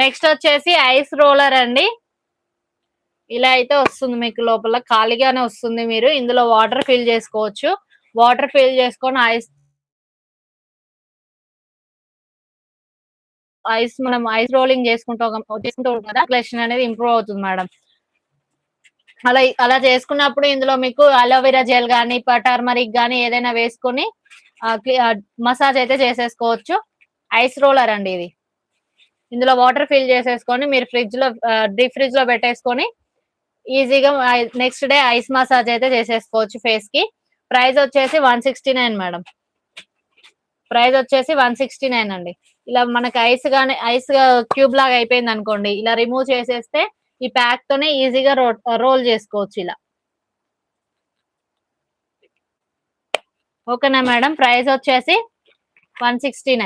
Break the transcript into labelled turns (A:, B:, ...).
A: Next వచ్చేసి ice roller అండి. ఇలా అయితే వస్తుంది మీకు, లోపల ఖాళీగానే వస్తుంది. మీరు ఇందులో వాటర్ ఫిల్ చేసుకోవచ్చు. వాటర్ ఫిల్ చేసుకొని ఐస్ ఐస్ మనం ఐస్ రోలింగ్ చేసుకుంటూ కదా, సర్క్యులేషన్ అనేది ఇంప్రూవ్ అవుతుంది మేడం. అలా చేసుకున్నప్పుడు ఇందులో మీకు అలోవెరా జెల్ గానీ, టర్మరిక్ గానీ ఏదైనా వేసుకొని మసాజ్ అయితే చేసేసుకోవచ్చు. ఐస్ రోలర్ అండి ఇది. ఇందులో వాటర్ ఫిల్ చేసేసుకొని మీరు డీప్ ఫ్రిడ్జ్ లో పెట్టేసుకొని ఈజీగా నెక్స్ట్ డే ఐస్ మసాజ్ అయితే చేసేసుకోవచ్చు ఫేస్ కి. ప్రైస్ వచ్చేసి 169 మేడం. ప్రైస్ వచ్చేసి 169 అండి. ఇలా మనకి ఐస్ క్యూబ్ లాగా అయిపోయింది అనుకోండి, ఇలా రిమూవ్ చేసేస్తే ఈ ప్యాక్ తోనే ఈజీగా రోల్ చేసుకోవచ్చు ఇలా. ఓకేనా మేడం? ప్రైస్ వచ్చేసి 169.